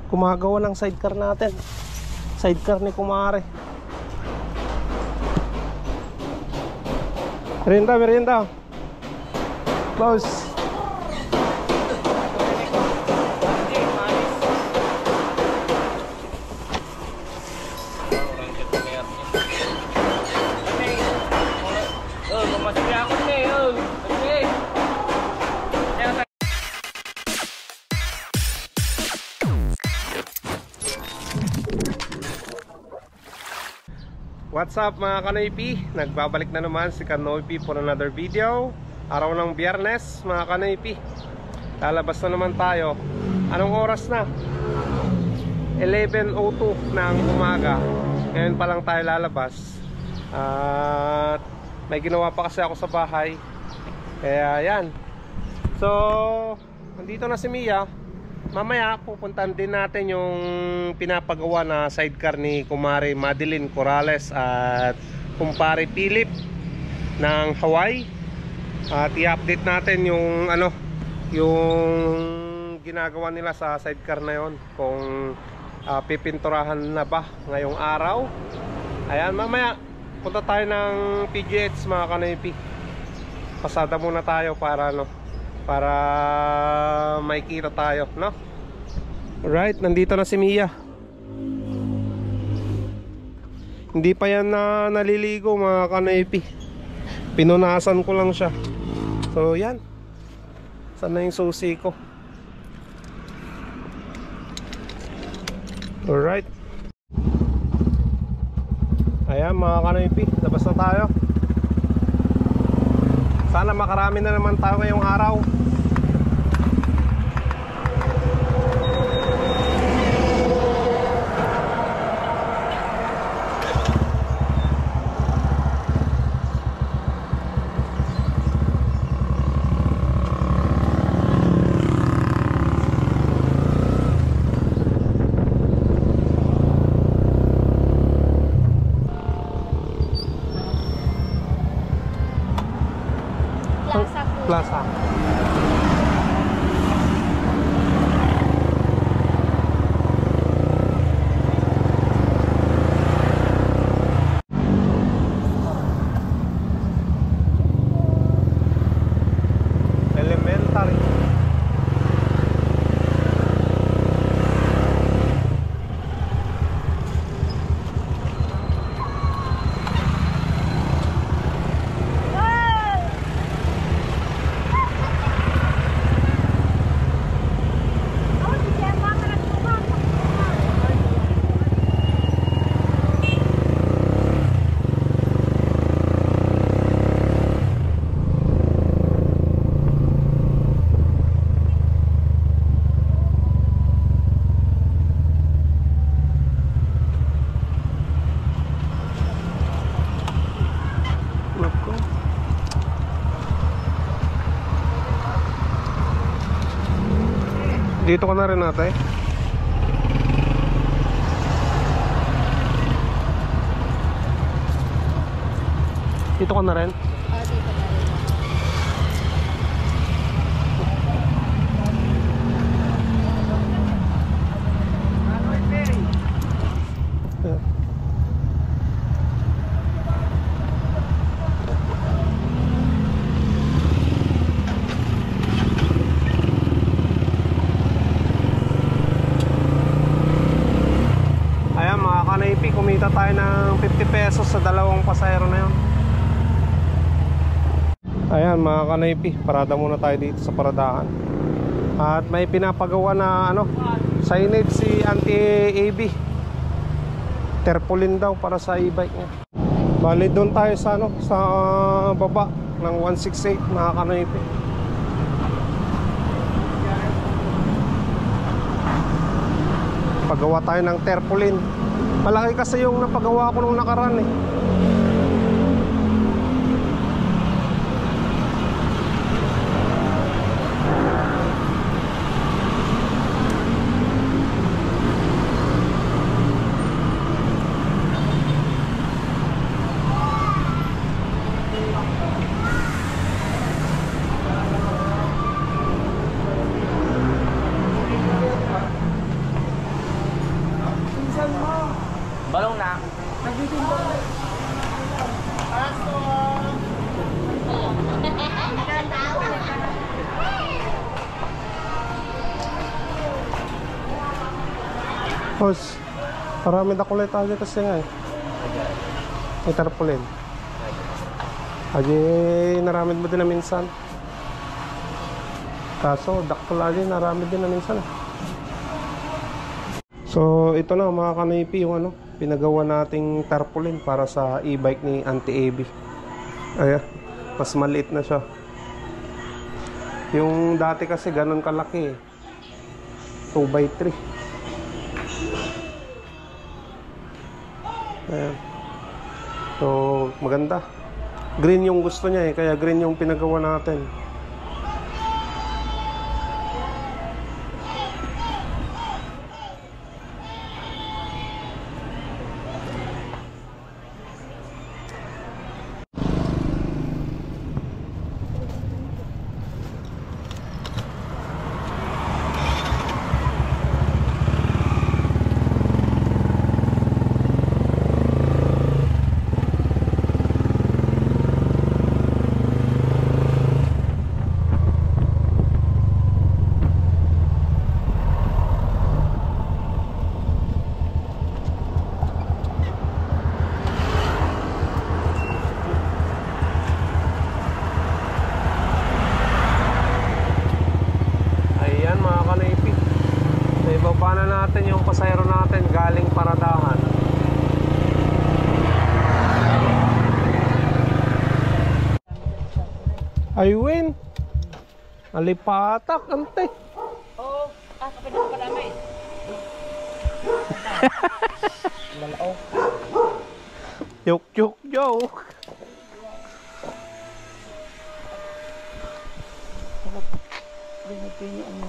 gumagawa ng sidecar natin. Sidecar ni Kumare. Merienda, merienda. Close. What's up mga Kanoypi? Nagbabalik na naman si Kanoypi for another video. Araw ng Biyernes mga Kanoypi. Lalabas na naman tayo. Anong oras na? 11:02 ng umaga. Ngayon pa lang tayo lalabas. At may ginawa pa kasi ako sa bahay. Kaya yan. So, nandito na si Mia. Mamaya pupuntahan din natin yung pinapagawa na sidecar ni Kumare Madeline Corrales at Kumpare Philip ng Hawaii. At i-update natin yung yung ginagawa nila sa sidecar na yon, kung pipinturahan na ba ngayong araw. Ayan, mamaya punta tayo ng PGH mga Kanoypi. Pasada muna tayo para para makikita tayo, no? Alright, nandito na si Mia. Hindi pa yan na naliligo mga Kanoypi. Pinunasan ko lang siya. So yan. Sana yung susi ko. Alright. Ayan mga Kanoypi, labas na tayo. Sana makarami na naman tayo ngayong araw. Plaza. Elementary. Dito ka na rin natin. Dito ka na rin. Dito na rin. Kumita tayo ng 50 pesos sa dalawang pasahero na yun. Ayan mga Kanoypi, parada muna tayo dito sa paradahan. At may pinapagawa na signage si Auntie AB. Terpolin daw para sa e-bike niya. Bali doon tayo sa sa baba ng 168 mga Kanoypi. Pagawa tayo ng terpolin. Malaki kasi yung napagawa ko nung nakaraan eh. Boss, marami na kulay tayo kasi nga eh. May tarpaulin. Adi, naramid mo din na minsan. Kaso, dakpul adi, naramid din na minsan. So, ito na mga kanipi yung ano, pinagawa nating tarpaulin para sa e-bike ni Auntie Abby. Ayan, mas maliit na siya. Yung dati kasi ganun kalaki eh. 2x3. Ayan. So, maganda. Green yung gusto niya eh, kaya green yung pinagawa natin. Natin yung pasayro natin galing Paradahan. Ay win. Alipatak ante. Oo, kapit pa namin. Lalao. Yok joke. Pinipini ano.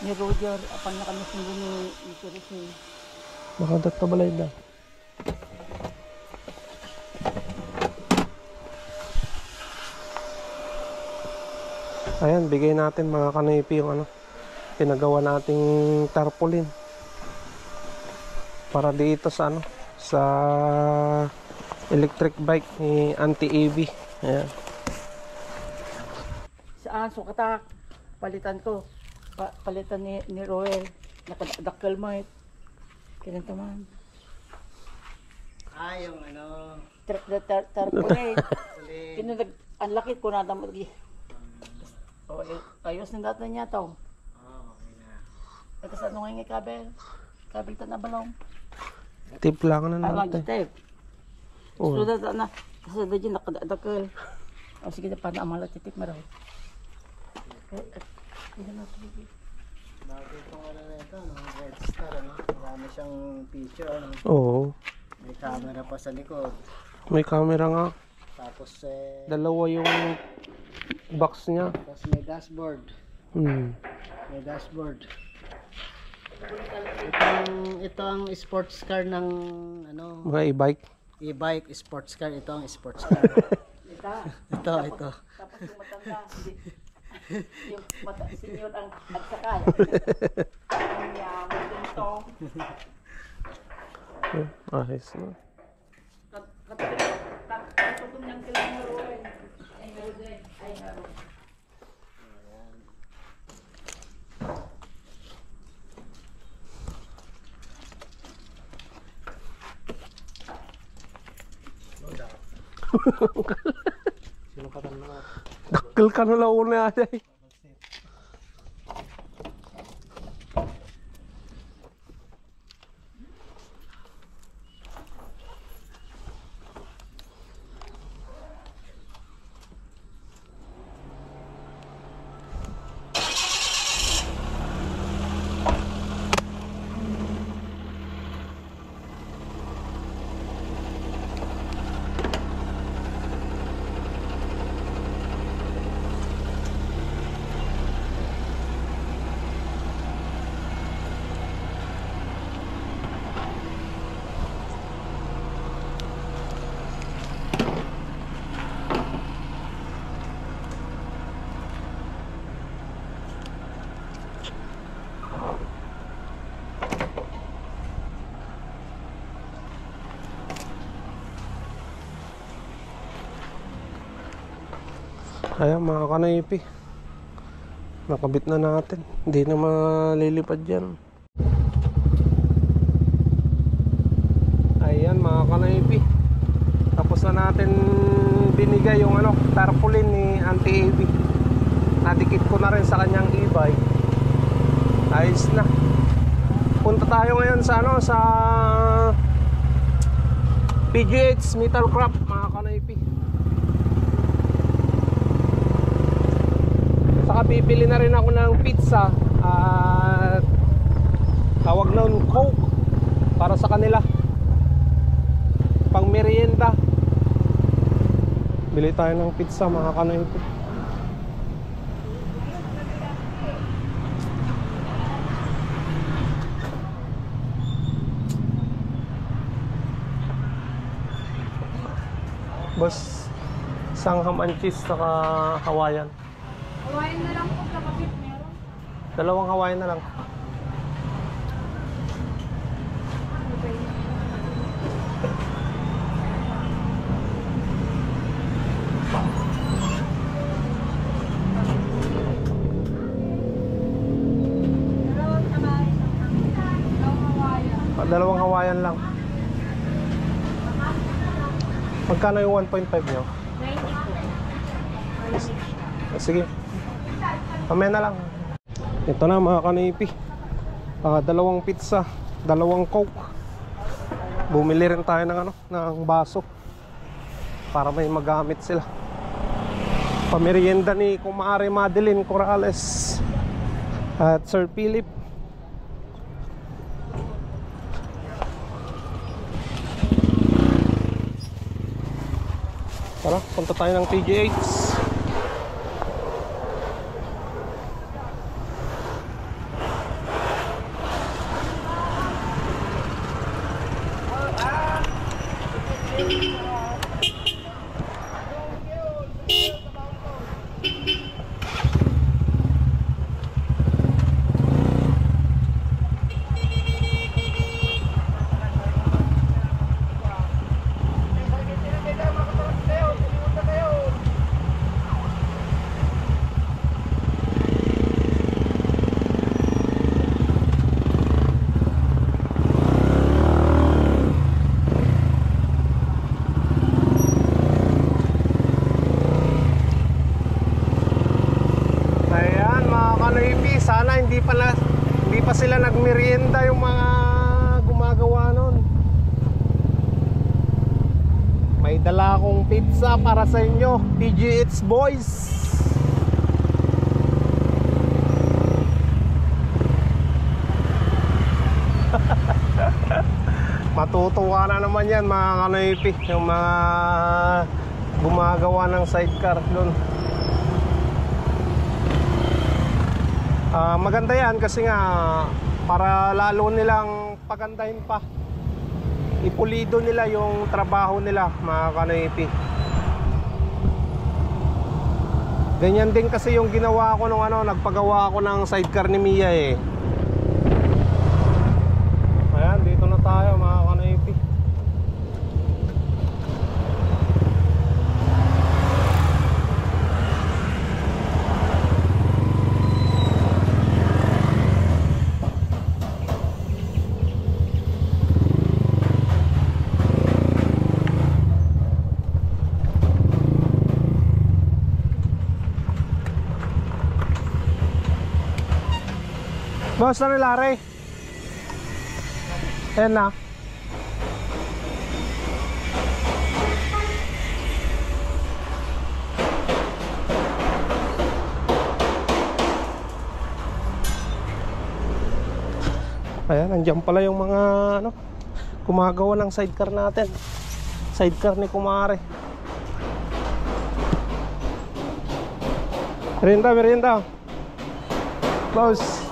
Ni Roger, apang na kami sundo ni Teresa. Makadat ka balay na. Ayan, bigay natin mga kanipi yung ano, pinagawa nating tarpaulin para dito sa ano, sa electric bike ni Auntie Abby. Ayan. Saan sukatak? Palitan ko. Palitan ni Roel. Nakadakal mo eh. Kailan taman. Yung ano. Tarpaulin. Kinunag, ang lakit ko na damag. Ayos na datan niya to. Okay na. Ito sa ano nga kabel. Kabel ta na balong. Tip lang na natin. Tape. So da na. Kasi da dyan nakadakal. O sige na pa na amala titip maraw. Bago itong ano na ito, no? Red Star, ano? Marami siyang picture, ano? Oo. May camera pa sa likod. May camera nga. Tapos Dalawa yung box niya. tapos may dashboard. May dashboard. Ito ang sports car ng ano, Mga e-bike. e-bike sports car. Ito ang sports car. ito. Tapos yung matanda, hindi. Yung senior ang nagsakay. Ang yaman din to. Ayos na. Katutong niyang kilang ay meron din. Ay meron. Dakkel ka na lang una ay. Ayan mga kanaypi, nakabit na natin, hindi na malilipad yan. Ayan mga kanaypi, tapos na natin binigay yung ano, tarpaulin ni Auntie Abby. Nadikit ko na rin sa kanyang e-bike. Ayos na. Punta tayo ngayon sa ano, sa PGH Metal Craft mga kanaypi. Saka bibili na rin ako ng pizza at tawag nun Coke para sa kanila, pang merienda. Bili tayo ng pizza mga kanaypi. Boss, isang ham and cheese saka Hawaiian. Hawaiian na lang po, kapatid, meron. Dalawang Hawaiian na lang. Dalawang Hawaiian lang. Magkano yung 1.5 nyo? 90 po. Sige. Pamaya na lang. Ito na mga kanipi. Dalawang pizza, dalawang Coke. Bumili rin tayo ng ano, ng baso para may magamit sila. Pamerienda ni Kumare Madeline Corrales at Sir Philip. Tara, punta tayo ng PGH. Sana hindi pa sila nagmerienda yung mga gumagawa nun. May dala akong pizza para sa inyo, PGH boys. Matutuwa na naman yan mga kanoypi, yung mga gumagawa ng sidecar doon. Maganda yan kasi nga para lalo nilang pagandahin pa, ipulido nila yung trabaho nila mga kanoypi. Ganyan din kasi yung ginawa ko nung ano, nagpagawa ako ng sidecar ni Mia eh. Ayan, dito na tayo mga kanoypi. Boss, ano Larry? Ayan na. Ayan, nandiyan pala yung mga ano, gumagawa ng sidecar natin. Sidecar ni Kumare. Merienda, merienda. Boss.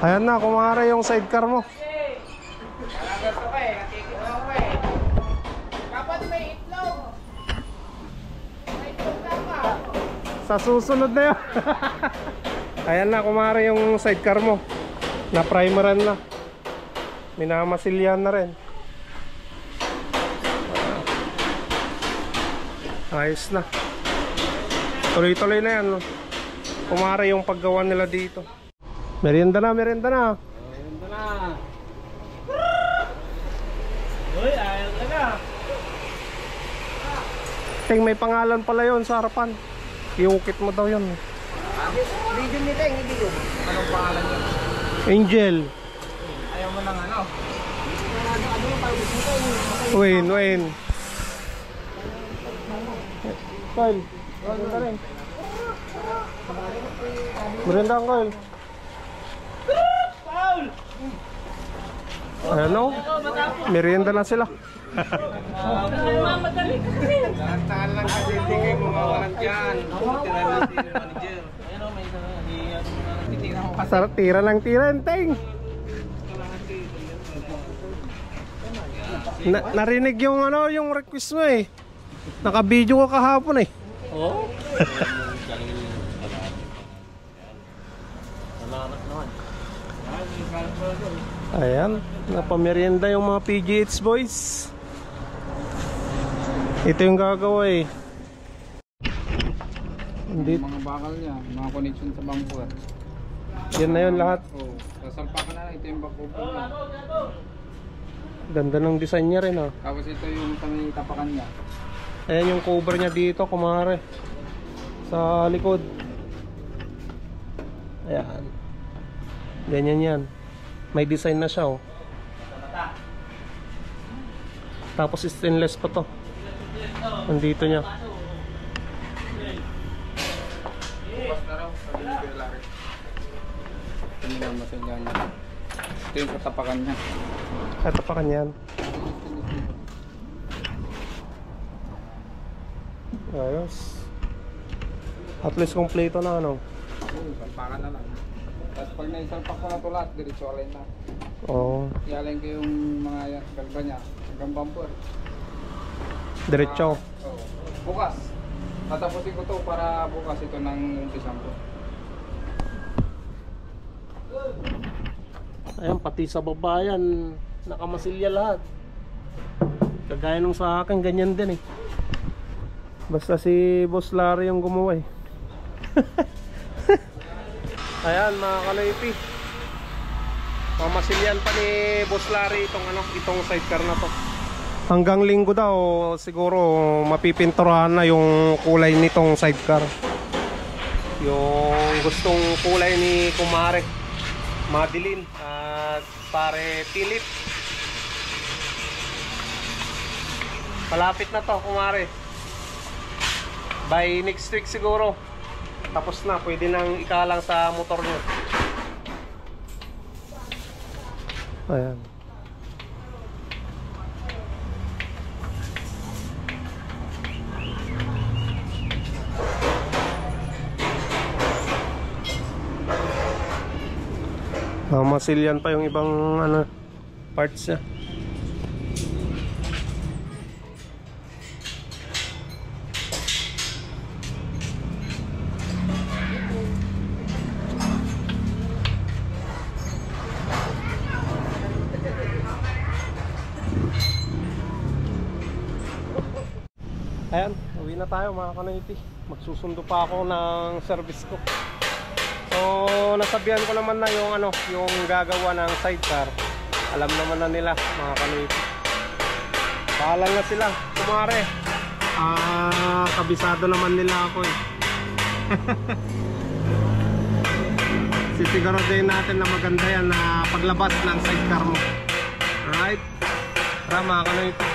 Ayan na, Kumare yung sidecar mo. Dapat may itlog. May itlog dapat. Sa susunod na yun. Ayan na, Kumare yung sidecar mo. Na primeran na. Minamasilyan na rin. Ayos na. Tuloy-tuloy na yan. Kumare yung paggawa nila dito. Merienda na, merienda na. Merienda na. Uy, ayaw ka na. Ting, may pangalan pala yon sa harapan. Iukit mo daw yun. Video nito yung video. Anong pangalan yun? Angel. Ayaw mo ng ano? Wayne. Kyle, merienda rin. Merienda ang Kyle. Ano? Merienda na sila. Tahan lang kasi hindi kayo mawawalan dyan. Tira natin yung manager. Ayan o, may isa. Tira lang tira, Ting. Narinig yung ano, yung request mo eh. Naka-video ka kahapon eh. Oo. Ayan, napamerienda yung mga PGH boys. Ito yung gagawa eh. Hindi. Mga bakal niya, mga connection sa bumper. Yan na yun lahat. Oo, sasalpakan na lang, ito yung bumper. Ganda ng design niya rin oh. Tapos ito yung may tapakan niya. Ayan yung cover niya dito, kumare. Sa likod. Ayan. Ganyan yan. May design na siya oh. Tapos stainless pa to. Nandito niya. Bukas na raw, sabi ni Kuya Larry. Ito yung masalya niya. Ito yung katapakan niya. Ito pa kanyan. Ayos. At least kompleto na ano. Oo, salpakan na lang. Tapos pag naisalpak ko na ito lahat, diretso alin na. Oo. Ialin ko yung mga galba niya hanggang bumper. Diretso. Oo. Bukas. Tatapusin ko to para bukas ito ng umpisan ko. Ayan, pati sa babayan nakamasilya lahat. Kagaya nung sa akin, ganyan din eh. Basta si Boss Larry yung gumawa eh. Ayan mga kaloypi, mamasilyan pa ni Boss Larry itong sidecar na to. Hanggang linggo daw siguro mapipinturahan na yung kulay nitong sidecar. Yung gustong kulay ni Kumare Madeline at pare Philip. Malapit na to Kumare. By next week siguro tapos na, pwede nang ikalang sa motor nyo. Ayan. Masilyan pa yung ibang ano, parts niya. Ayan, uwi na tayo mga kanoypi. Magsusundo pa ako ng service ko. So, nasabihan ko naman na yung ano, yung gagawa ng sidecar. Alam naman na nila mga kanoypi. Paalam na sila, kumare. Kabisado naman nila ako eh. Sisiguraduhin natin na maganda yan na paglabas ng sidecar mo. Alright? Tara mga kanoypi.